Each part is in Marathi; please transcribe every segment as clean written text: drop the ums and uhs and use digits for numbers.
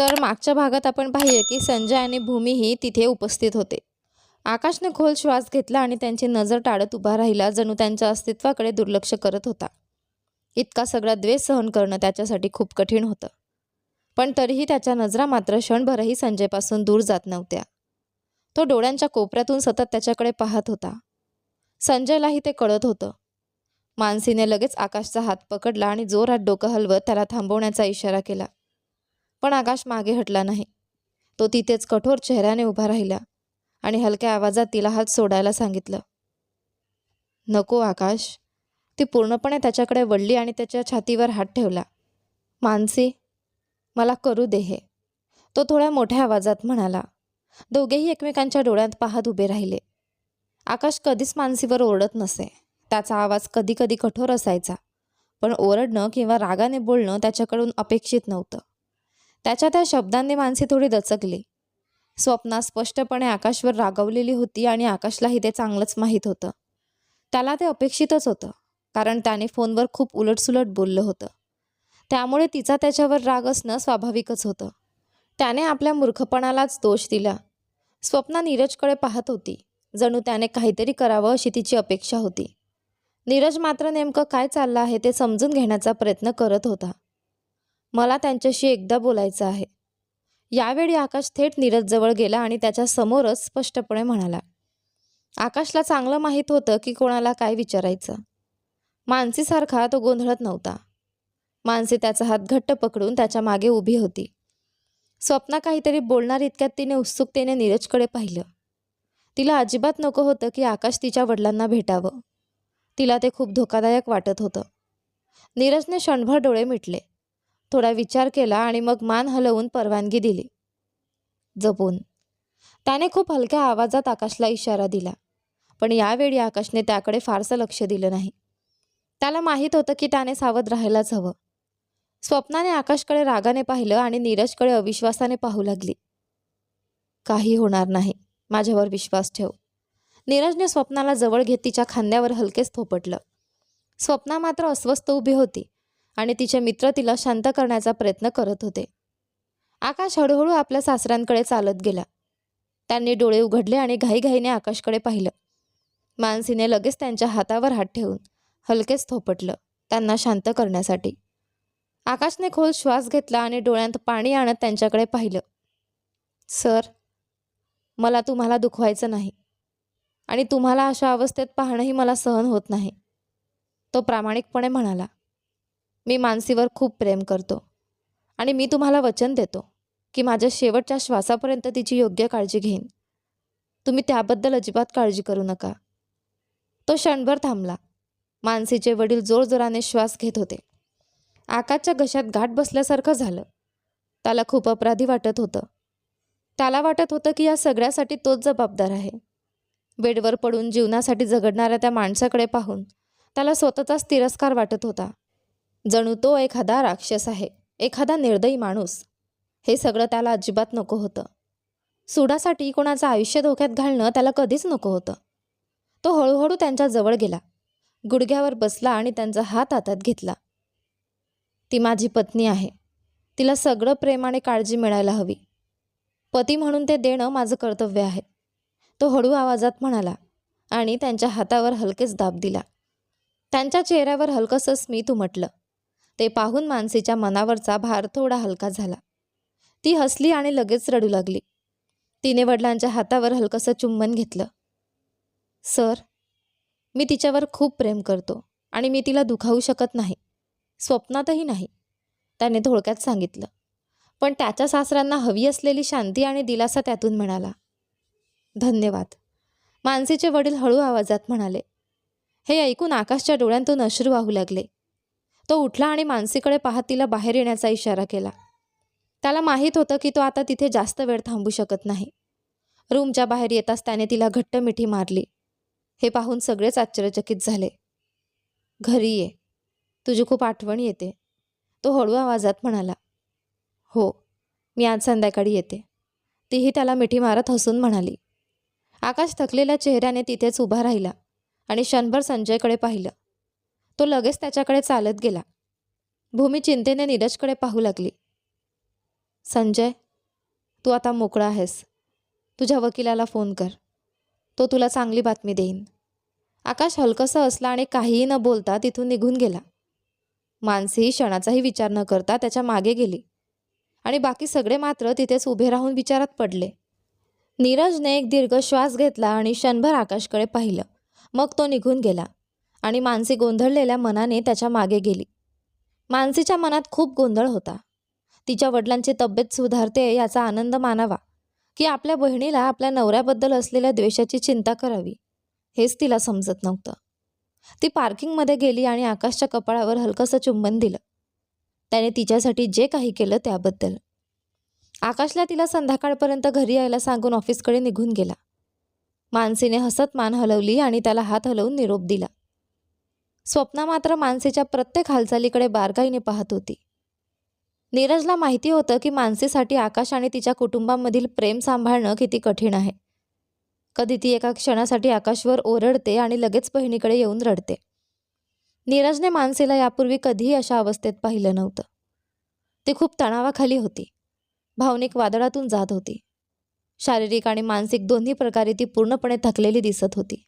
तर मागच्या भागात आपण पाहिलं की संजय आणि भूमीही तिथे उपस्थित होते. आकाशने खोल श्वास घेतला आणि त्यांची नजर टाळत उभा राहिला, जणू त्यांच्या अस्तित्वाकडे दुर्लक्ष करत होता. इतका सगळा द्वेष सहन करणं त्याच्यासाठी खूप कठीण होतं. पण तरीही त्याच्या नजरा मात्र क्षणभरही संजयपासून दूर जात नव्हत्या. तो डोळ्यांच्या कोपऱ्यातून सतत त्याच्याकडे पाहत होता. संजयलाही ते कळत होतं. मानसीने लगेच आकाशचा हात पकडला आणि जोरात डोकं हलवत त्याला थांबवण्याचा इशारा केला. पण आकाश मागे हटला नाही. तो तिथेच कठोर चेहऱ्याने उभा राहिला आणि हलक्या आवाजात तिला हात सोडायला सांगितलं. नको आकाश. ती पूर्णपणे त्याच्याकडे वळली आणि त्याच्या छातीवर हात ठेवला. मानसी, मला करू दे हे, तो थोड्या मोठ्या आवाजात म्हणाला. दोघेही एकमेकांच्या डोळ्यात पाहत उभे राहिले. आकाश कधीच मानसीवर ओरडत नसे. त्याचा आवाज कधी कधी कठोर असायचा, पण ओरडणं किंवा रागाने बोलणं त्याच्याकडून अपेक्षित नव्हतं. त्याच्या त्या शब्दांनी मानसी थोडी दचकली. स्वप्ना स्पष्टपणे आकाशवर रागावलेली होती आणि आकाशलाही ते चांगलंच माहीत होतं. त्याला ते अपेक्षितच होतं, कारण त्याने फोनवर खूप उलटसुलट बोललं होतं. त्यामुळे तिचा त्याच्यावर राग असणं स्वाभाविकच होतं. त्याने आपल्या मूर्खपणालाच दोष दिला. स्वप्ना नीरजकडे पाहत होती, जणू त्याने काहीतरी करावं अशी तिची अपेक्षा होती. नीरज मात्र नेमकं काय चाललं आहे ते समजून घेण्याचा प्रयत्न करत होता. मला त्यांच्याशी एकदा बोलायचं आहे. यावेळी आकाश थेट नीरजजवळ गेला आणि त्याच्या समोरच स्पष्टपणे म्हणाला. आकाशला चांगलं माहीत होतं की कोणाला काय विचारायचं. मानसीसारखा तो गोंधळत नव्हता. मानसी त्याचा हात घट्ट पकडून त्याच्या मागे उभी होती. स्वप्ना काहीतरी बोलणार इतक्यात तिने उत्सुकतेने नीरजकडे पाहिलं. तिला अजिबात नको होतं की आकाश तिच्या वडिलांना भेटावं. तिला ते खूप धोकादायक वाटत होतं. नीरजने क्षणभर डोळे मिटले, थोडा विचार केला आणि मग मान हलवून परवानगी दिली. जपून. त्याने खूप हलक्या आवाजात आकाशला इशारा दिला, पण यावेळी आकाशने त्याकडे फारसं लक्ष दिलं नाही. त्याला माहीत होतं की त्याने सावध राहायलाच हवं. स्वप्नाने आकाशकडे रागाने पाहिलं आणि नीरजकडे अविश्वासाने पाहू लागली. काही होणार नाही, माझ्यावर विश्वास ठेव. नीरजने स्वप्नाला जवळ घेत तिच्या खांद्यावर हलकेच थोपटलं. स्वप्ना मात्र अस्वस्थ उभी होती आणि तिचे मित्र तिला शांत करण्याचा प्रयत्न करत होते. आकाश हळूहळू आपल्या सासऱ्यांकडे चालत गेला. त्यांनी डोळे उघडले आणि घाईघाईने आकाशकडे पाहिलं. मानसीने लगेच त्यांच्या हातावर हात ठेवून हलकेच थोपटलं, त्यांना शांत करण्यासाठी. आकाशने खोल श्वास घेतला आणि डोळ्यात पाणी आणत त्यांच्याकडे पाहिलं. सर, मला तुम्हाला दुखवायचं नाही आणि तुम्हाला अशा अवस्थेत पाहणंही मला सहन होत नाही, तो प्रामाणिकपणे म्हणाला. मी मानसीवर खूप प्रेम करतो आणि मी तुम्हाला वचन देतो की माझ्या शेवटच्या श्वासापर्यंत तिची योग्य काळजी घेईन. तुम्ही त्याबद्दल अजिबात काळजी करू नका. तो क्षणभर थांबला. मानसीचे वडील जोरजोराने श्वास घेत होते. आकाशच्या घशात गाठ बसल्यासारखं झालं. त्याला खूप अपराधी वाटत होतं. त्याला वाटत होतं की या सगळ्यासाठी तोच जबाबदार आहे. बेडवर पडून जीवनासाठी झगडणाऱ्या त्या माणसाकडे पाहून त्याला स्वतःचाच तिरस्कार वाटत होता. जणू तो एखादा राक्षस आहे, एखादा निर्दयी माणूस. हे सगळं त्याला अजिबात नको होतं. सुडासाठी कोणाचं आयुष्य धोक्यात घालणं त्याला कधीच नको होतं. तो हळूहळू त्यांच्या जवळ गेला, गुडघ्यावर बसला आणि त्यांचा हात हातात घेतला. ती माझी पत्नी आहे. तिला सगळं प्रेम आणि काळजी मिळायला हवी. पती म्हणून ते देणं माझं कर्तव्य आहे, तो हळू आवाजात म्हणाला आणि त्यांच्या हातावर हलकेच दाब दिला. त्यांच्या चेहऱ्यावर हलकंसं स्मित उमटलं. ते पाहून मानसीच्या मनावरचा भार थोडा हलका झाला. ती हसली आणि लगेच रडू लागली. तिने वडिलांच्या हातावर हलकंसं चुंबन घेतलं. सर, मी तिच्यावर खूप प्रेम करतो आणि मी तिला दुखावू शकत नाही, स्वप्नातही नाही, त्याने थोडक्यात सांगितलं. पण त्याच्या सासऱ्यांना हवी असलेली शांती आणि दिलासा त्यातून मिळाला. धन्यवाद, मानसीचे वडील हळू आवाजात म्हणाले. हे ऐकून आकाशच्या डोळ्यांतून अश्रू वाहू लागले. तो उठला आणि मानसीकडे पाहत तिला बाहेर येण्याचा इशारा केला. त्याला माहीत होतं की तो आता तिथे जास्त वेळ थांबू शकत नाही. रूमच्या बाहेर येताच त्याने तिला घट्ट मिठी मारली. हे पाहून सगळेच आश्चर्यचकित झाले. घरी ये, तुझी खूप आठवण येते, तो हळू आवाजात म्हणाला. हो, मी आज संध्याकाळी येते, तीही त्याला मिठी मारत हसून म्हणाली. आकाश थकलेल्या चेहऱ्याने तिथेच उभा राहिला आणि क्षणभर संजयकडे पाहिलं. तो लगेच त्याच्याकडे चालत गेला. भूमी चिंतेने नीरजकडे पाहू लागली. संजय, तू आता मोकळा आहेस. तुझ्या वकिलाला फोन कर. तो तुला चांगली बातमी देईन. आकाश हलकंसं हसला आणि काहीही न बोलता तिथून निघून गेला. मानसी क्षणाचाही विचार न करता त्याच्या मागे गेली आणि बाकी सगळे मात्र तिथेच उभे राहून विचारात पडले. नीरजने एक दीर्घ श्वास घेतला आणि क्षणभर आकाशकडे पाहिलं. मग तो निघून गेला आणि मानसी गोंधळलेल्या मनाने त्याच्या मागे गेली. मानसीच्या मनात खूप गोंधळ होता. तिच्या वडिलांची तब्येत सुधारते याचा आनंद मानावा की आपल्या बहिणीला आपल्या नवऱ्याबद्दल असलेल्या द्वेषाची चिंता करावी, हेच तिला समजत नव्हतं. ती पार्किंगमध्ये गेली आणि आकाशच्या कपाळावर हलकंसं चुंबन दिलं. त्याने तिच्यासाठी जे काही केलं त्याबद्दल. आकाशला तिला संध्याकाळपर्यंत घरी यायला सांगून ऑफिसकडे निघून गेला. मानसीने हसत मान हलवली आणि त्याला हात हलवून निरोप दिला. स्वप्ना मात्र मानसीच्या प्रत्येक हालचालीकडे बारकाईने पाहत होती. नीरजला माहिती होतं की मानसीसाठी आकाश आणि तिच्या कुटुंबामधील प्रेम सांभाळणं किती कठीण आहे. कधी ती एका क्षणासाठी आकाशवर ओरडते आणि लगेच बहिणीकडे येऊन रडते. नीरजने मानसीला यापूर्वी कधीही अशा अवस्थेत पाहिलं नव्हतं. ती खूप तणावाखाली होती. भावनिक वादळातून जात होती. शारीरिक आणि मानसिक दोन्ही प्रकारे ती पूर्णपणे थकलेली दिसत होती.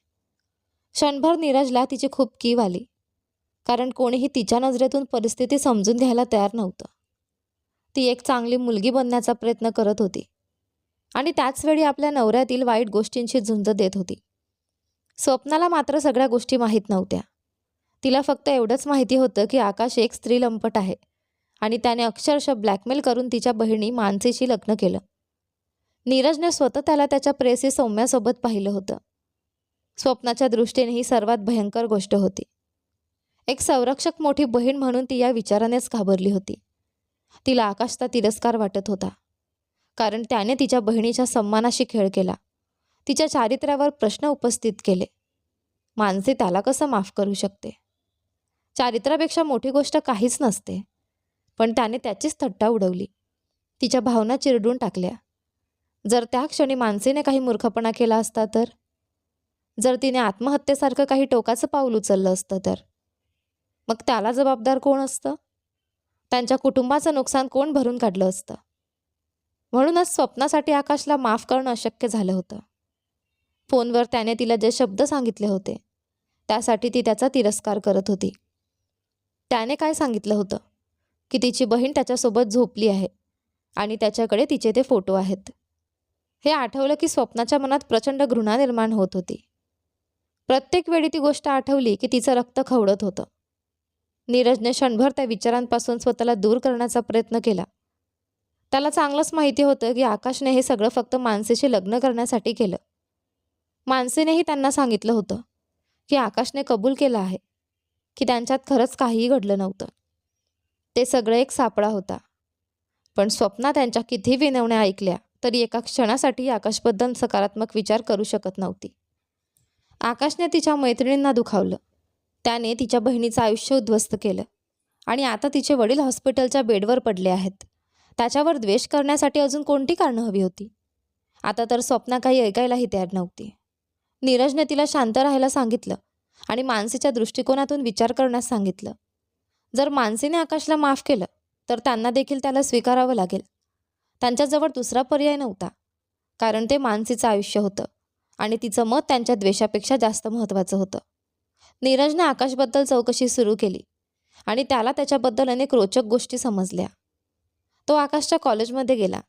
क्षणभर नीरजला तिची खूप कीव आली, कारण कोणीही तिच्या नजरेतून परिस्थिती समजून घ्यायला तयार नव्हतं. ती एक चांगली मुलगी बनण्याचा प्रयत्न करत होती आणि त्याचवेळी आपल्या नवऱ्यातील वाईट गोष्टींची झुंज देत होती. स्वप्नाला मात्र सगळ्या गोष्टी माहीत नव्हत्या. तिला फक्त एवढंच माहिती होतं की आकाश एक स्त्री लंपट आहे आणि त्याने अक्षरशः ब्लॅकमेल करून तिच्या बहिणी मानसीशी लग्न केलं. नीरजने स्वतः त्याला त्याच्या प्रेयसी सौम्यासोबत पाहिलं होतं. स्वप्नाच्या दृष्टीने ही सर्वात भयंकर गोष्ट होती. एक संरक्षक मोठी बहीण म्हणून ती या विचारानेच घाबरली होती. तिला आकाशचा तिरस्कार वाटत होता, कारण त्याने तिच्या बहिणीच्या सन्मानाशी खेळ केला, तिच्या चारित्र्यावर प्रश्न उपस्थित केले. मानसी त्याला कसं माफ करू शकते? चारित्र्यापेक्षा मोठी गोष्ट काहीच नसते. पण त्याने त्याचीच थट्टा उडवली, तिच्या भावना चिरडून टाकल्या. जर त्या क्षणी मानसीने काही मूर्खपणा केला असता तर? जर तिने आत्महत्येसारखं काही टोकाचं पाऊल उचललं असतं तर? मग त्याला जबाबदार कोण असतं? त्यांच्या कुटुंबाचं नुकसान कोण भरून काढलं असतं? म्हणूनच स्वप्नासाठी आकाशला माफ करणं अशक्य झालं होतं. फोनवर त्याने तिला जे शब्द सांगितले होते त्यासाठी ती त्याचा तिरस्कार करत होती. त्याने काय सांगितलं होतं? की तिची बहीण त्याच्यासोबत झोपली आहे आणि त्याच्याकडे तिचे ते फोटो आहेत. हे आठवलं की स्वप्नाच्या मनात प्रचंड घृणा निर्माण होत होती. प्रत्येक वेळी ती गोष्ट आठवली की तिचं रक्त खवळत होतं. नीरजने क्षणभर त्या विचारांपासून स्वतःला दूर करण्याचा प्रयत्न केला. त्याला चांगलंच माहिती होतं की आकाशने हे सगळं फक्त मानसीशी लग्न करण्यासाठी केलं. मानसीनेही त्यांना सांगितलं होतं की आकाशने कबूल केलं आहे की त्यांच्यात खरंच काहीही घडलं नव्हतं. ते सगळं एक सापळा होता. पण स्वप्ना त्यांच्या किती विनवण्या ऐकल्या तरी एका क्षणासाठी आकाशबद्दल सकारात्मक विचार करू शकत नव्हती. आकाशने तिच्या मैत्रिणींना दुखावलं. त्याने तिच्या बहिणीचं आयुष्य उद्ध्वस्त केलं आणि आता तिचे वडील हॉस्पिटलच्या बेडवर पडले आहेत. त्याच्यावर द्वेष करण्यासाठी अजून कोणती कारणं हवी होती? आता तर स्वप्ना काही ऐकायलाही तयार नव्हती. नीरजने तिला शांत राहायला सांगितलं आणि मानसीच्या दृष्टिकोनातून विचार करण्यास सांगितलं. जर मानसीने आकाशला माफ केलं तर त्यांना देखील त्याला स्वीकारावं लागेल. त्यांच्याजवळ दुसरा पर्याय नव्हता, कारण ते मानसीचं आयुष्य होतं आणि तिचं मत त्यांच्या द्वेषापेक्षा जास्त महत्त्वाचं होतं. नीरजने आकाशबद्दल चौकशी सुरू केली आणि त्याला त्याच्याबद्दल अनेक रोचक गोष्टी समजल्या. तो आकाशच्या कॉलेजमध्ये गेला.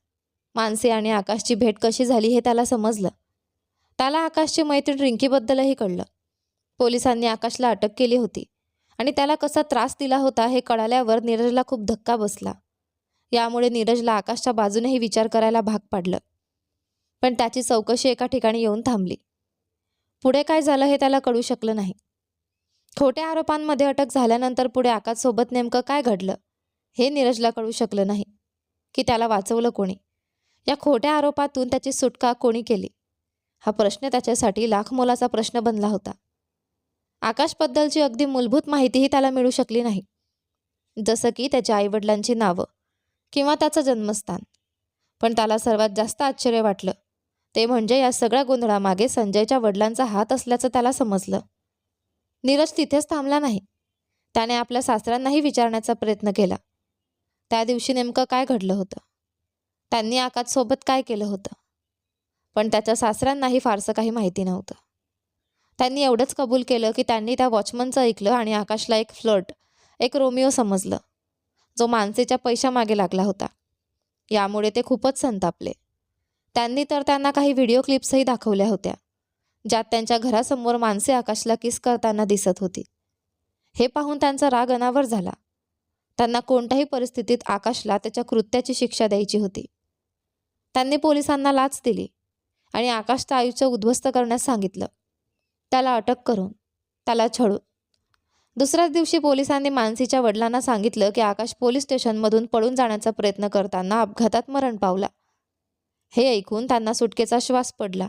मानसी आणि आकाशची भेट कशी झाली हे त्याला समजलं. त्याला आकाशची मैत्रीण रिंकीबद्दलही कळलं. पोलिसांनी आकाशला अटक केली होती आणि त्याला कसा त्रास दिला होता हे कळाल्यावर नीरजला खूप धक्का बसला. यामुळे नीरजला आकाशच्या बाजूनेही विचार करायला भाग पाडलं. पण त्याची चौकशी एका ठिकाणी येऊन थांबली. पुढे काय झालं हे त्याला कळू शकलं नाही. खोट्या आरोपांमध्ये अटक झाल्यानंतर पुढे आकाशसोबत नेमकं काय घडलं हे नीरजला कळू शकलं नाही. की त्याला वाचवलं कोणी? या खोट्या आरोपातून त्याची सुटका कोणी केली? हा प्रश्न त्याच्यासाठी लाख मोलाचा प्रश्न बनला होता. आकाशबद्दलची अगदी मूलभूत माहितीही त्याला मिळू शकली नाही, जसं की त्याच्या आईवडिलांची नावं किंवा त्याचं जन्मस्थान. पण त्याला सर्वात जास्त आश्चर्य वाटलं ते म्हणजे या सगळ्या गोंधळामागे संजयच्या वडिलांचा हात असल्याचं त्याला समजलं. नीरज तिथेच थांबला नाही. त्याने आपल्या सासऱ्यांनाही विचारण्याचा प्रयत्न केला. त्या दिवशी नेमकं काय घडलं होतं? त्यांनी आकाशसोबत काय केलं होतं. पण त्याच्या सासऱ्यांनाही फारसं काही माहिती नव्हतं. त्यांनी एवढंच कबूल केलं की त्यांनी त्या वॉचमनचं ऐकलं आणि आकाशला एक फ्लर्ट, एक रोमिओ समजलं, जो मानसीच्या पैशामागे लागला होता. यामुळे ते खूपच संतापले. त्यांनी तर त्यांना काही व्हिडिओ क्लिप्सही दाखवल्या होत्या, ज्यात त्यांच्या घरासमोर मानसी आकाशला किस करताना दिसत होती. हे पाहून त्यांचा राग अनावर झाला. त्यांना कोणत्याही परिस्थितीत आकाशला त्याच्या कृत्याची शिक्षा द्यायची होती. त्यांनी पोलिसांना लाच दिली आणि आकाशचं आयुष्य उद्ध्वस्त करण्यास सांगितलं, त्याला अटक करून, त्याला छळून. दुसऱ्याच दिवशी पोलिसांनी मानसीच्या वडिलांना सांगितलं की आकाश पोलीस स्टेशनमधून पळून जाण्याचा प्रयत्न करताना अपघातात मरण पावला. हे ऐकून त्यांना सुटकेचा श्वास पडला.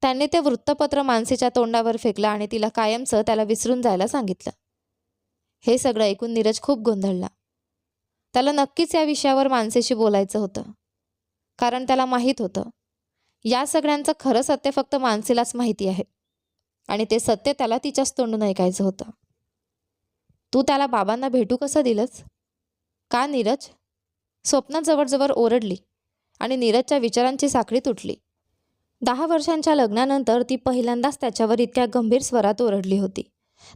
त्यांनी ते वृत्तपत्र मानसीच्या तोंडावर फेकलं आणि तिला कायमचं त्याला विसरून जायला सांगितलं. हे सगळं ऐकून नीरज खूप गोंधळला. त्याला नक्कीच या विषयावर मानसीशी बोलायचं होतं, कारण त्याला माहीत होतं या सगळ्यांचं खरं सत्य फक्त मानसीलाच माहिती आहे आणि ते सत्य त्याला तिच्याच तोंडून ऐकायचं होतं. तू त्याला बाबांना भेटू कसं दिलंस? का नीरज? स्वप्ना जवळजवळ ओरडली आणि नीरजच्या विचारांची साखळी तुटली. 10 वर्षांच्या लग्नानंतर ती पहिल्यांदाच त्याच्यावर इतक्या गंभीर स्वरात ओरडली होती.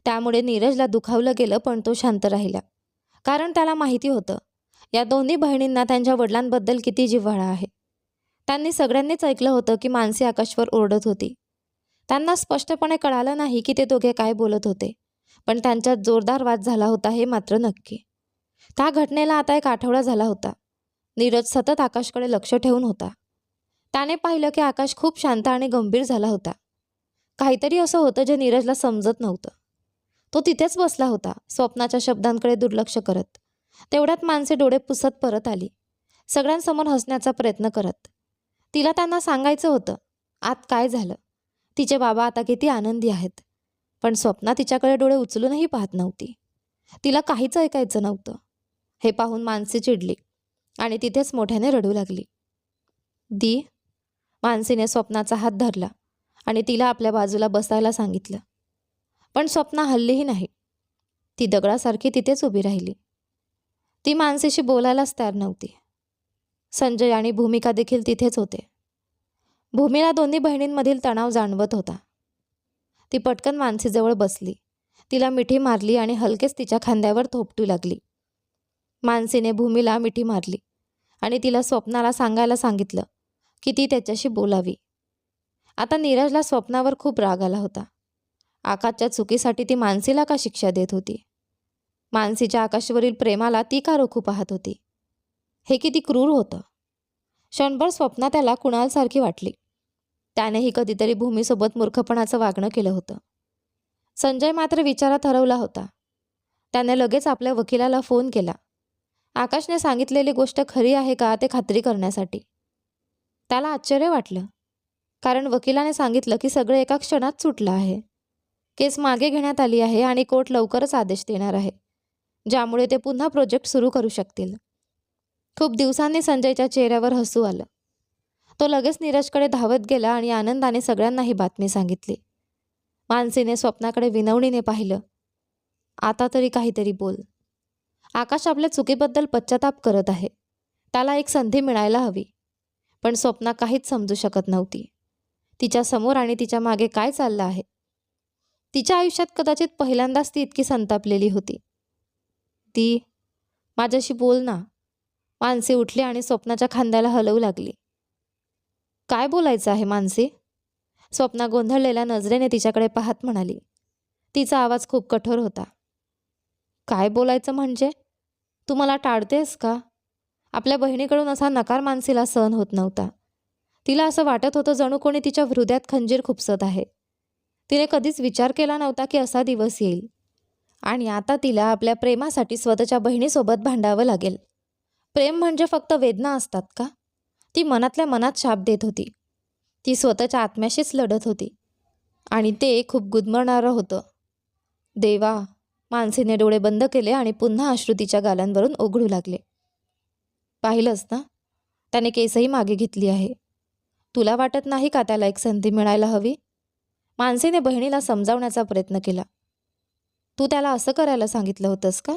त्यामुळे नीरजला दुखावलं गेलं, पण तो शांत राहिला. कारण त्याला माहिती होतं या दोन्ही बहिणींना त्यांच्या वडिलांबद्दल किती जिव्हाळा आहे. त्यांनी सगळ्यांनीच ऐकलं होतं की मानसी आकाशवर ओरडत होती. त्यांना स्पष्टपणे कळालं नाही की ते दोघे काय बोलत होते, पण त्यांच्यात जोरदार वाद झाला होता हे मात्र नक्की. त्या घटनेला आता 1 आठवडा झाला होता. नीरज सतत आकाशकडे लक्ष ठेवून होता. त्याने पाहिलं की आकाश खूप शांत आणि गंभीर झाला होता. काहीतरी असं होतं जे नीरजला समजत नव्हतं. तो तिथेच बसला होता, स्वप्नाच्या शब्दांकडे दुर्लक्ष करत. तेवढ्यात मानसी डोळे पुसत परत आली, सगळ्यांसमोर हसण्याचा प्रयत्न करत. तिला त्यांना सांगायचं होतं आत काय झालं. तिचे बाबा आता किती आनंदी आहेत. पण स्वप्ना तिच्याकडे डोळे उचलूनही पाहत नव्हती. तिला काहीच ऐकायचं नव्हतं. हे पाहून मानसी चिडली आणि तिथेच मोठ्याने रडू लागली. दी, मानसीने स्वप्नाचा हात धरला आणि तिला आपल्या बाजूला बसायला सांगितलं. पण स्वप्ना हललीही नाही. ती दगडासारखी तिथेच उभी राहिली. ती मानसीशी बोलायलाच तयार नव्हती. संजय आणि भूमिका देखील तिथेच होते. भूमीला दोन्ही बहिणींमधील तणाव जाणवत होता. ती पटकन मानसीजवळ बसली, तिला मिठी मारली आणि हलकेच तिच्या खांद्यावर थोपटू लागली. मानसीने भूमीला मिठी मारली आणि तिला स्वप्नाला सांगायला सांगितलं की ती त्याच्याशी बोलावी. आता नीरजला स्वप्नावर खूप राग आला होता. आकाशच्या चुकीसाठी ती मानसीला का शिक्षा देत होती? मानसीच्या आकाशवरील प्रेमाला ती का रोखू पाहत होती? हे किती क्रूर होतं. क्षणभर स्वप्ना त्याला कुणालसारखी वाटली. त्यानेही कधीतरी भूमीसोबत मूर्खपणाचं वागणं केलं होतं. संजय मात्र विचारात हरवला होता. त्याने लगेच आपल्या वकिलाला फोन केला. आकाशने सांगितलेली गोष्ट खरी आहे का ते खात्री करण्यासाठी. त्याला आश्चर्य वाटलं, कारण वकिलाने सांगितलं की सगळं एका क्षणात सुटलं आहे. केस मागे घेण्यात आली आहे आणि कोर्ट लवकरच आदेश देणार आहे, ज्यामुळे ते पुन्हा प्रोजेक्ट सुरू करू शकतील. खूप दिवसांनी संजयच्या चेहऱ्यावर हसू आलं. तो लगेच नीरजकडे धावत गेला आणि आनंदाने सगळ्यांना ही बातमी सांगितली. मानसीने स्वप्नाकडे विनवणीने पाहिलं. आता तरी काहीतरी बोल. आकाश आपल्या चुकीबद्दल पश्चाताप करत आहे. त्याला एक संधी मिळायला हवी. पण स्वप्ना काहीच समजू शकत नव्हती. तिच्या समोर आणि तिच्या मागे काय चाललं आहे. तिच्या आयुष्यात कदाचित पहिल्यांदाच ती इतकी संतापलेली होती. ती, माझ्याशी बोल ना. मानसी उठली आणि स्वप्नाच्या खांद्याला हलवू लागली. काय बोलायचं आहे मानसी? स्वप्ना गोंधळलेल्या नजरेने तिच्याकडे पाहत म्हणाली. तिचा आवाज खूप कठोर होता. काय बोलायचं म्हणजे? तू मला टाळतेस का? आपल्या बहिणीकडून असा नकार मानसीला सहन होत नव्हता. तिला असं वाटत होतं जणू कोणी तिच्या हृदयात खंजीर खुपसत आहे. तिने कधीच विचार केला नव्हता की असा दिवस येईल आणि आता तिला आपल्या प्रेमासाठी स्वतःच्या बहिणीसोबत भांडावं लागेल. प्रेम म्हणजे फक्त वेदना असतात का? ती मनातल्या मनात शाप देत होती. ती स्वतःच्या आत्म्याशीच लढत होती आणि ते खूप गुदमरणारं होतं. देवा, मानसीने डोळे बंद केले आणि पुन्हा अश्रू तिच्या गालांवरून ओघळू लागले. पाहिलंस ना, त्याने केसही मागे घेतली आहे. तुला वाटत नाही का त्याला एक संधी मिळायला हवी? मानसीने बहिणीला समजावण्याचा प्रयत्न केला. तू त्याला असं करायला सांगितलं होतंस का?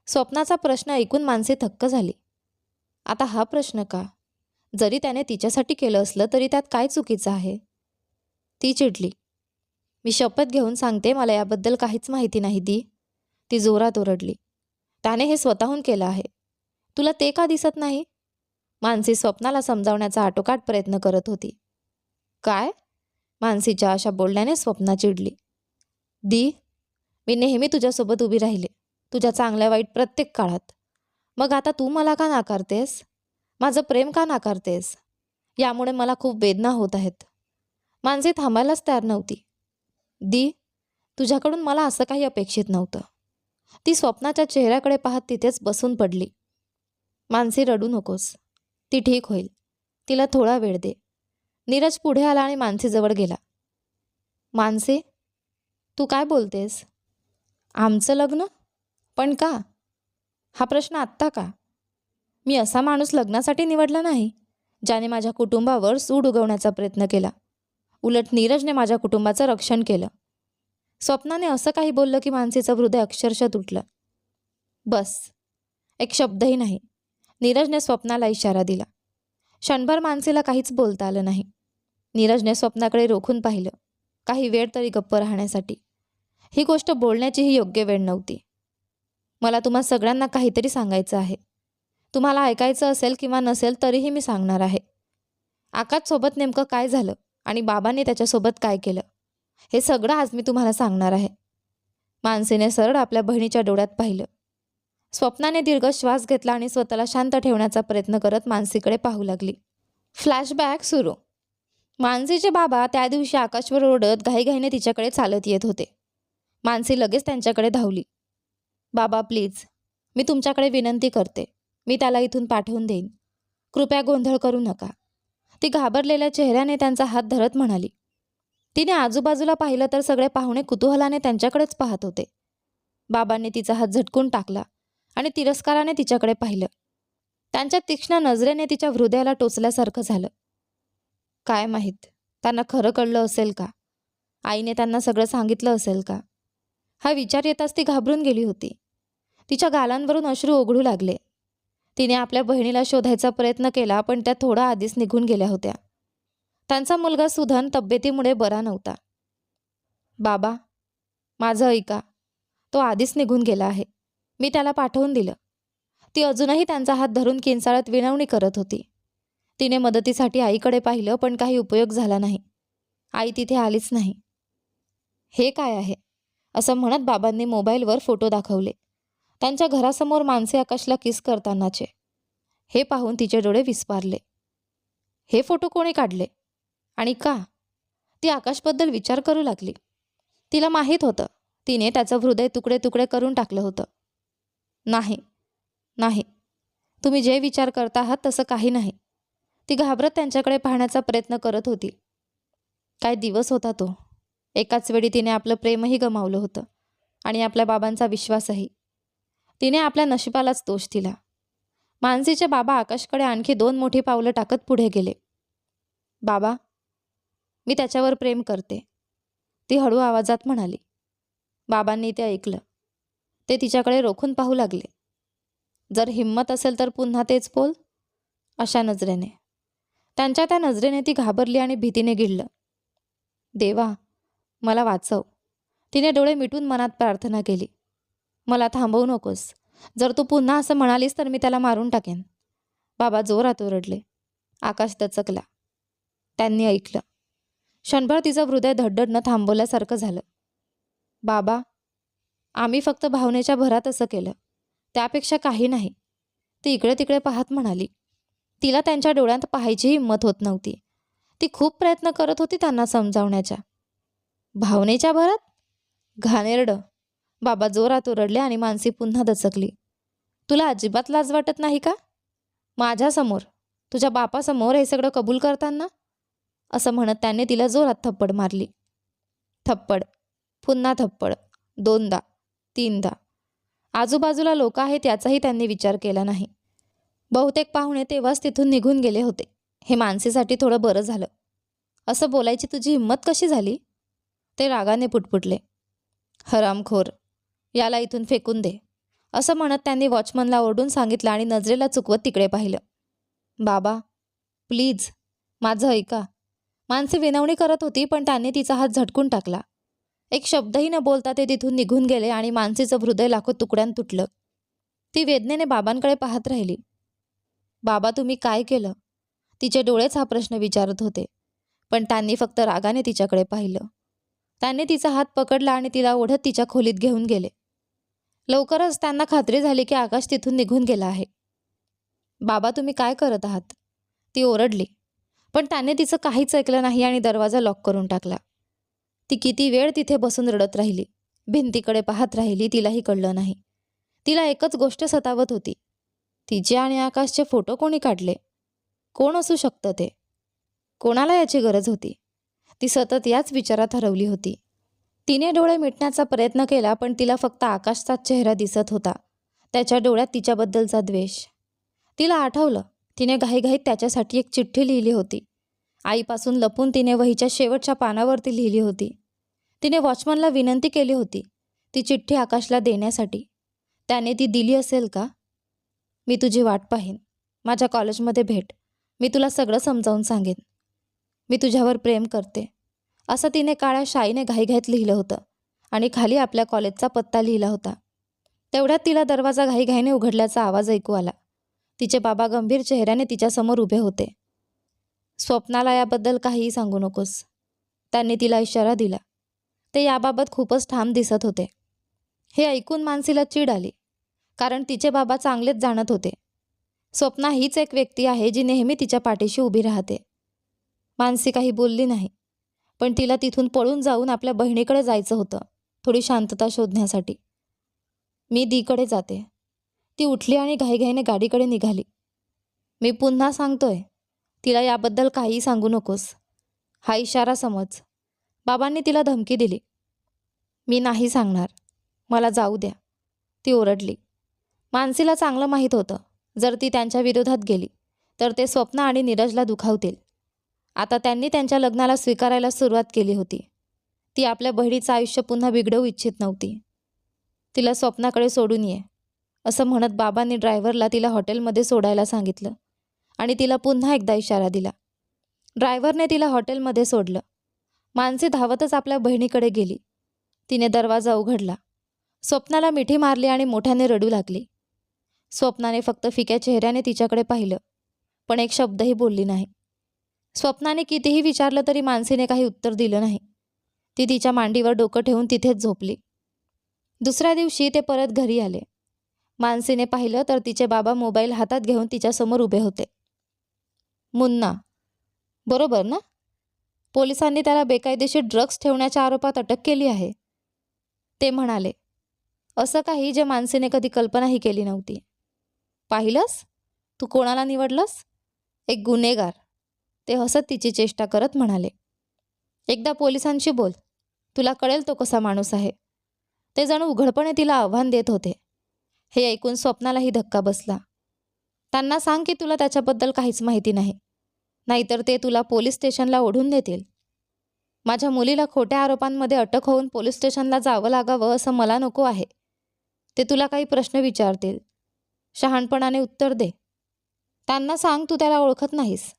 स्वप्नाचा प्रश्न ऐकून मानसी थक्क झाली. आता हा प्रश्न का? जरी त्याने तिच्यासाठी केलं असलं तरी त्यात काय चुकीचं आहे? ती चिडली. मी शपथ घेऊन सांगते, मला याबद्दल काहीच माहिती नाही दी. ती जोरात ओरडली. त्याने हे स्वतःहून केलं आहे. तुला ते का दिसत नाही? मानसी स्वप्नाला समजावण्याचा आटोकाट प्रयत्न करत होती. काय? मानसीच्या अशा बोलण्याने स्वप्ना चिडली. दी, मी नेहमी तुझ्यासोबत उभी राहिले, तुझ्या चांगल्या वाईट प्रत्येक काळात. मग आता तू मला का नाकारतेस? माझं प्रेम का नाकारतेस? यामुळे मला खूप वेदना होत आहेत. मानसी थांबायलाच तयार नव्हती. दी, तुझ्याकडून मला असं काही अपेक्षित नव्हतं. ती स्वप्नाच्या चेहऱ्याकडे पाहत तिथेच बसून पडली. मानसी, रडू नकोस. ती ठीक होईल. तिला थोडा वेळ दे. नीरज पुढे आला आणि मानसीजवळ गेला. मानसी, तू काय बोलतेस? आमचं लग्न? पण का? हा प्रश्न आत्ता का? मी असा माणूस लग्नासाठी निवडला नाही ज्याने माझ्या कुटुंबावर सूड उगवण्याचा प्रयत्न केला. उलट नीरजने माझ्या कुटुंबाचं रक्षण केलं. स्वप्नाने असं काही बोललं की मानसीचं हृदय अक्षरशः तुटलं. बस, एक शब्दही नाही. नीरजने स्वप्नाला इशारा दिला. क्षणभर मानसीला काहीच बोलता आलं नाही. नीरजने स्वप्नाकडे रोखून पाहिलं, काही वेळ तरी गप्प राहण्यासाठी. ही गोष्ट बोलण्याचीही योग्य वेळ नव्हती. मला तुम्हा सगळ्यांना काहीतरी सांगायचं आहे. तुम्हाला ऐकायचं असेल किंवा नसेल तरीही मी सांगणार आहे. आकाशसोबत नेमकं काय झालं आणि बाबांनी त्याच्यासोबत काय केलं, हे सगळं आज मी तुम्हाला सांगणार आहे. मानसीने सरळ आपल्या बहिणीच्या डोळ्यात पाहिलं. स्वप्नाने दीर्घ श्वास घेतला आणि स्वतःला शांत ठेवण्याचा प्रयत्न करत मानसीकडे पाहू लागली. फ्लॅशबॅक सुरू. मानसीचे बाबा त्या दिवशी आकाशवर ओरडत घाईघाईने तिच्याकडे चालत येत होते. मानसी लगेच त्यांच्याकडे धावली. बाबा प्लीज, मी तुमच्याकडे विनंती करते. मी त्याला इथून पाठवून देईन. कृपया गोंधळ करू नका. ती घाबरलेल्या चेहऱ्याने त्यांचा हात धरत म्हणाली. तिने आजूबाजूला पाहिलं तर सगळे पाहुणे कुतूहलाने त्यांच्याकडेच पाहत होते. बाबांनी तिचा हात झटकून टाकला आणि तिरस्काराने तिच्याकडे पाहिलं. त्यांच्या तीक्ष्ण नजरेने तिच्या हृदयाला टोचल्यासारखं झालं. काय माहीत त्यांना खरं कळलं असेल का? आईने त्यांना सगळं सांगितलं असेल का? हा विचार येताच ती घाबरून गेली होती. तिच्या गालांवरून अश्रू ओघळू लागले. तिने आपल्या बहिणीला शोधायचा प्रयत्न केला, पण त्या थोडा आधीच निघून गेल्या होत्या. त्यांचा मुलगा सुधन तब्येतीमुळे बरा नव्हता. बाबा, माझं ऐका. तो आधीच निघून गेला आहे. मी त्याला पाठवून दिलं. ती अजूनही त्यांचा हात धरून किंचाळत विनवणी करत होती. तिने मदतीसाठी आईकडे पाहिलं, पण काही उपयोग झाला नाही. आई तिथे आलीच नाही. हे काय आहे? असं म्हणत बाबांनी मोबाईलवर फोटो दाखवले. त्यांच्या घरासमोर मानसी आकाशला किस करतानाचे. हे पाहून तिचे डोळे विस्फारले. हे फोटो कोणी काढले आणि का? ती आकाशबद्दल विचार करू लागली. तिला माहीत होतं तिने त्याचं हृदय तुकडे तुकडे करून टाकलं होतं. नाही नाही, तुम्ही जे विचार करता आहात तसं काही नाही. ती घाबरत त्यांच्याकडे पाहण्याचा प्रयत्न करत होती. काय दिवस होता तो. एकाच वेळी तिने आपलं प्रेमही गमावलं होतं आणि आपल्या बाबांचा विश्वासही. तिने आपल्या नशिबालाच दोष दिला. मानसीचे बाबा आकाशकडे आणखी 2 मोठी पावलं टाकत पुढे गेले. बाबा, मी त्याच्यावर प्रेम करते, ती हळू आवाजात म्हणाली. बाबांनी ते ऐकलं. ते तिच्याकडे रोखून पाहू लागले. जर हिंमत असेल तर पुन्हा तेच बोल, अशा नजरेने. त्यांच्या त्या नजरेने ती घाबरली आणि भीतीने गिळलं. देवा, मला वाचव. तिने डोळे मिटून मनात प्रार्थना केली. मला थांबवू नकोस. जर तू पुन्हा असं म्हणालीस तर मी त्याला मारून टाकेन. बाबा जोरात ओरडले. आकाश दचकला. त्यांनी ऐकलं. क्षणभर तिचं हृदय धडधडणं थांबवल्यासारखं झालं. बाबा, आम्ही फक्त भावनेच्या भरात असं केलं, त्यापेक्षा काही नाही, ती इकडे तिकडे पाहत म्हणाली. तिला त्यांच्या डोळ्यात पाहायची हिंमत होत नव्हती. ती खूप प्रयत्न करत होती त्यांना समजावण्याच्या. भावनेच्या भरात? घाणेरडं. बाबा जोरात ओरडले आणि मानसी पुन्हा दचकली. तुला अजिबात लाज वाटत नाही का? माझ्यासमोर, तुझ्या बापासमोर हे सगळं कबूल करताना? असं म्हणत त्याने तिला जोरात थप्पड मारली. थप्पड, पुन्हा थप्पड, 2दा, 3दा. आजूबाजूला लोक आहेत याचाही त्यांनी विचार केला नाही. बहुतेक पाहुणे तेव्हाच तिथून निघून गेले होते. हे मानसीसाठी थोडं बरं झालं. असं बोलायची तुझी हिंमत कशी झाली? ते रागाने पुटपुटले. हरामखोर, याला इथून फेकून दे, असं म्हणत त्यांनी वॉचमनला ओरडून सांगितलं आणि नजरेला चुकवत तिकडे पाहिलं. बाबा प्लीज, माझं ऐका. मानसी विनवणी करत होती, पण त्याने तिचा हात झटकून टाकला. एक शब्दही न बोलता ते तिथून निघून गेले आणि मानसीचं हृदय लाखो तुकड्यात तुटलं. ती वेदनेने बाबांकडे पाहत राहिली. बाबा तुम्ही काय केलं? तिचे डोळेच हा प्रश्न विचारत होते, पण त्यांनी फक्त रागाने तिच्याकडे पाहिलं. त्याने तिचा हात पकडला आणि तिला ओढत तिच्या खोलीत घेऊन गेले. लवकरच त्यांना खात्री झाली की आकाश तिथून निघून गेला आहे. बाबा तुम्ही काय करत आहात? ती ओरडली, पण त्याने तिचं काहीच ऐकलं नाही आणि दरवाजा लॉक करून टाकला. ती किती वेळ तिथे बसून रडत राहिली, भिंतीकडे पाहत राहिली. तिलाही कळलं नाही. तिला एकच गोष्ट सतावत होती. तिचे आणि आकाशचे फोटो कोणी काढले? कोण असू शकतं ते? कोणाला याची गरज होती? ती सतत याच विचारात हरवली होती. तिने डोळे मिटण्याचा प्रयत्न केला, पण तिला फक्त आकाशचाच चेहरा दिसत होता, त्याच्या डोळ्यात तिच्याबद्दलचा द्वेष. तिला आठवलं, तिने घाईघाईत त्याच्यासाठी एक चिठ्ठी लिहिली होती. आईपासून लपून तिने वहीच्या शेवटच्या पानावरती लिहिली होती. तिने वॉचमनला विनंती केली होती ती चिठ्ठी आकाशला देण्यासाठी. त्याने ती दिली असेल का? मी तुझी वाट पाहीन. माझ्या कॉलेजमध्ये भेट. मी तुला सगळं समजावून सांगेन. मी तुझ्यावर प्रेम करते, असं तिने काळ्या शाईने घाईघाईत लिहिलं होतं आणि खाली आपल्या कॉलेजचा पत्ता लिहिला होता. तेवढ्यात तिला दरवाजा घाईघाईने उघडल्याचा आवाज ऐकू आला. तिचे बाबा गंभीर चेहऱ्याने तिच्यासमोर उभे होते. स्वप्नाला याबद्दल काहीही सांगू नकोस, त्यांनी तिला इशारा दिला. ते याबाबत खूपच ठाम दिसत होते. हे ऐकून मानसीला चीड आली, कारण तिचे बाबा चांगलेच जाणत होते. स्वप्ना हीच एक व्यक्ती आहे जी नेहमी तिच्या पाठीशी उभी राहते. मानसी काही बोलली नाही, पण तिला तिथून पळून जाऊन आपल्या बहिणीकडे जायचं होतं, थोडी शांतता शोधण्यासाठी. मी दीकडे जाते. ती उठली आणि घाईघाईने गाडीकडे निघाली. मी पुन्हा सांगतोय, तिला याबद्दल काहीही सांगू नकोस. हा इशारा समज. बाबांनी तिला धमकी दिली. मी नाही सांगणार, मला जाऊ द्या, ती ओरडली. मानसीला चांगलं माहीत होतं, जर ती त्यांच्या विरोधात गेली तर ते स्वप्ना आणि नीरजला दुखावतील. आता त्यांनी त्यांच्या लग्नाला स्वीकारायला सुरुवात केली होती. ती आपल्या बहिणीचं आयुष्य पुन्हा बिघडवू इच्छित नव्हती. तिला स्वप्नाकडे सोडून ये, असं म्हणत बाबांनी ड्रायव्हरला तिला हॉटेलमध्ये सोडायला सांगितलं आणि तिला पुन्हा एकदा इशारा दिला. ड्रायव्हरने तिला हॉटेलमध्ये सोडलं. मानसी धावतच आपल्या बहिणीकडे गेली. तिने दरवाजा उघडला. स्वप्नाला मिठी मारली आणि मोठ्याने रडू लागली. स्वप्नाने फक्त फिक्या चेहऱ्याने तिच्याकडे पाहिलं, पण एक शब्दही बोलली नाही. स्वप्नाने कितीही विचारलं तरी मानसीने काही उत्तर दिलं नाही. ती तिच्या मांडीवर डोकं ठेवून तिथेच झोपली. दुसऱ्या दिवशी ते परत घरी आले. मानसीने पाहिलं तर तिचे बाबा मोबाईल हातात घेऊन तिच्यासमोर उभे होते. मुन्ना, बरोबर ना? पोलिसांनी त्याला बेकायदेशीर ड्रग्ज ठेवण्याच्या आरोपात अटक केली आहे, ते म्हणाले. असं काही जे मानसीने कधी कल्पनाही केली नव्हती. पाहिलंस? तू कोणाला निवडलंस? एक गुन्हेगार, ते हसत तिची चेष्टा करत म्हणाले. एकदा पोलिसांशी बोल, तुला कळेल तो कसा माणूस आहे. ते जणू उघडपणे तिला आव्हान देत होते. हे ऐकून स्वप्नालाही धक्का बसला. त्यांना सांग की तुला त्याच्याबद्दल काहीच माहिती नाही, नाहीतर ते तुला पोलीस स्टेशनला ओढून देतील. माझ्या मुलीला खोट्या आरोपांमध्ये अटक होऊन पोलीस स्टेशनला जावं लागावं असं मला नको आहे. ते तुला काही प्रश्न विचारतील, शहाणपणाने उत्तर दे. त्यांना सांग तू त्याला ओळखत नाहीस.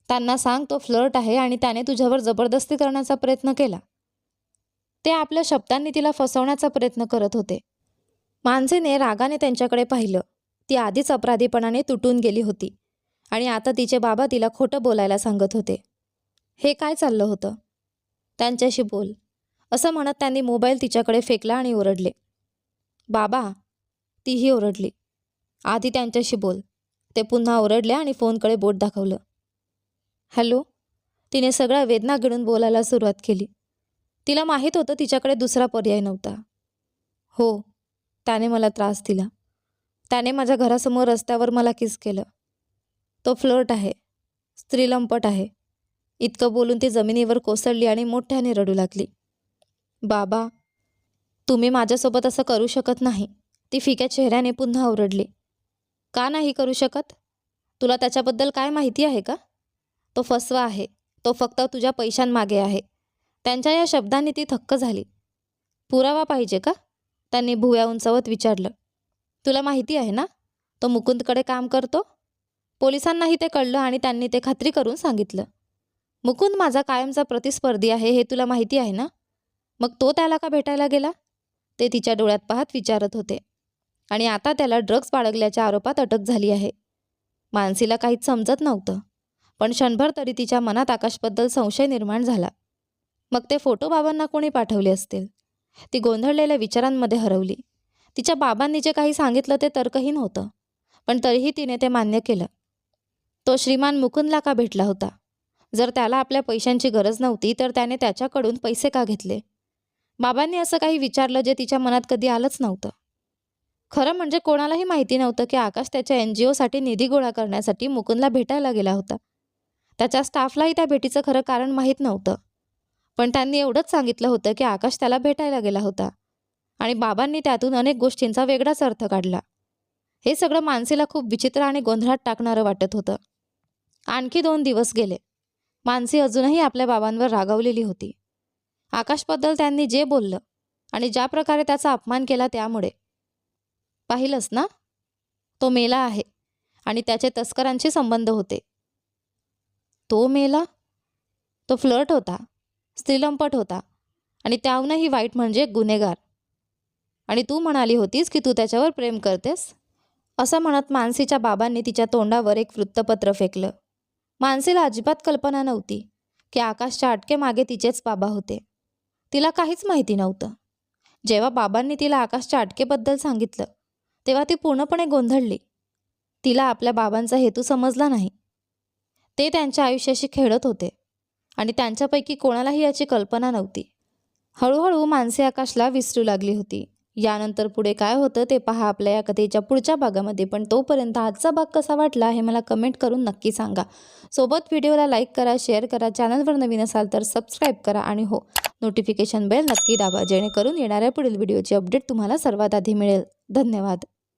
त्यांना सांग तो फ्लर्ट आहे आणि त्याने तुझ्यावर जबरदस्ती करण्याचा प्रयत्न केला. ते आपल्या शब्दांनी तिला फसवण्याचा प्रयत्न करत होते. मानसीने रागाने त्यांच्याकडे पाहिलं. ती आधीच अपराधीपणाने तुटून गेली होती आणि आता तिचे बाबा तिला खोटं बोलायला सांगत होते. हे काय चाललं होतं? त्यांच्याशी बोल, असं म्हणत त्यांनी मोबाईल तिच्याकडे फेकला आणि ओरडले. बाबा, तीही ओरडली. आधी त्यांच्याशी बोल, ते पुन्हा ओरडले आणि फोनकडे बोट दाखवलं. हॅलो, तिने सगळ्या वेदना गिळून बोलायला सुरुवात केली. तिला माहीत होतं तिच्याकडे दुसरा पर्याय नव्हता. हो, त्याने मला त्रास दिला. त्याने माझ्या घरासमोर रस्त्यावर मला किस केलं. तो फ्लर्ट आहे, स्त्रीलंपट आहे. इतकं बोलून ती जमिनीवर कोसळली आणि मोठ्याने रडू लागली. बाबा, तुम्ही माझ्यासोबत असं करू शकत नाही, ती फिक्या चेहऱ्याने पुन्हा ओरडली. का नाही करू शकत? तुला त्याच्याबद्दल काय माहिती आहे का? तो फसवा आहे. तो फक्त तुझ्या पैशांमागे आहे. त्यांच्या या शब्दांनी ती थक्क झाली. पुरावा पाहिजे का? त्यांनी भुवया उंचावत विचारलं. तुला माहिती आहे ना, तो मुकुंदकडे काम करतो. पोलिसांनाही ते कळलं आणि त्यांनी ते खात्री करून सांगितलं. मुकुंद माझा कायमचा प्रतिस्पर्धी आहे हे तुला माहिती आहे ना? मग तो त्याला का भेटायला गेला? ते तिच्या डोळ्यात पाहत विचारत होते. आणि आता त्याला ड्रग्ज बाळगल्याच्या आरोपात अटक झाली आहे. मानसीला काहीच समजत नव्हतं, पण क्षणभर तरी तिच्या मनात आकाशबद्दल संशय निर्माण झाला. मग ते फोटो बाबांना कोणी पाठवले असतील? ती गोंधळलेल्या विचारांमध्ये हरवली. तिच्या बाबांनी जे काही सांगितलं ते तर्कहीन होतं, पण तरीही तिने ते मान्य केलं. तो श्रीमान मुकुंदला का भेटला होता? जर त्याला आपल्या पैशांची गरज नव्हती तर त्याने त्याच्याकडून पैसे का घेतले? बाबांनी असं काही विचारलं जे तिच्या मनात कधी आलंच नव्हतं. खरं म्हणजे कोणालाही माहिती नव्हतं की आकाश त्याच्या NGOसाठी निधी गोळा करण्यासाठी मुकुंदला भेटायला गेला होता. त्याच्या स्टाफलाही त्या भेटीचं खरं कारण माहीत नव्हतं, पण त्यांनी एवढंच सांगितलं होतं की आकाश त्याला भेटायला गेला होता आणि बाबांनी त्यातून अनेक गोष्टींचा वेगळाच अर्थ काढला. हे सगळं मानसीला खूप विचित्र आणि गोंधळात टाकणारं वाटत होतं. आणखी 2 दिवस गेले. मानसी अजूनही आपल्या बाबांवर रागावलेली होती. आकाशबद्दल त्यांनी जे बोललं आणि ज्या प्रकारे त्याचा अपमान केला त्यामुळे. पाहिलंस ना, तो मेला आहे आणि त्याचे तस्करांशी संबंध होते. तो मेला? तो फ्लर्ट होता, स्त्रीलंपट होता आणि त्याहूनही वाईट म्हणजे गुन्हेगार. आणि तू म्हणाली होतीस की तू त्याच्यावर प्रेम करतेस. असं म्हणत मानसीच्या बाबांनी तिच्या तोंडावर एक वृत्तपत्र फेकलं. मानसीला अजिबात कल्पना नव्हती की आकाशच्या अटकेमागे तिचेच बाबा होते. तिला काहीच माहिती नव्हतं. जेव्हा बाबांनी तिला आकाशच्या अटकेबद्दल सांगितलं तेव्हा ती पूर्णपणे गोंधळली. तिला आपल्या बाबांचा हेतू समजला नाही. ते त्यांच्या आयुष्याशी खेळत होते आणि त्यांच्यापैकी कोणालाही याची कल्पना नव्हती. हळूहळू मानसी आकाशला विसरू लागली होती. यानंतर पुढे काय होतं ते पहा आपल्या या कथेच्या पुढच्या भागामध्ये. पण तोपर्यंत आजचा भाग कसा वाटला हे मला कमेंट करून नक्की सांगा. सोबत व्हिडिओला लाईक करा, शेअर करा, चॅनलवर नवीन असाल तर सबस्क्राईब करा आणि हो, नोटिफिकेशन बेल नक्की दाबा जेणेकरून येणाऱ्या पुढील व्हिडिओची अपडेट तुम्हाला सर्वात आधी मिळेल. धन्यवाद.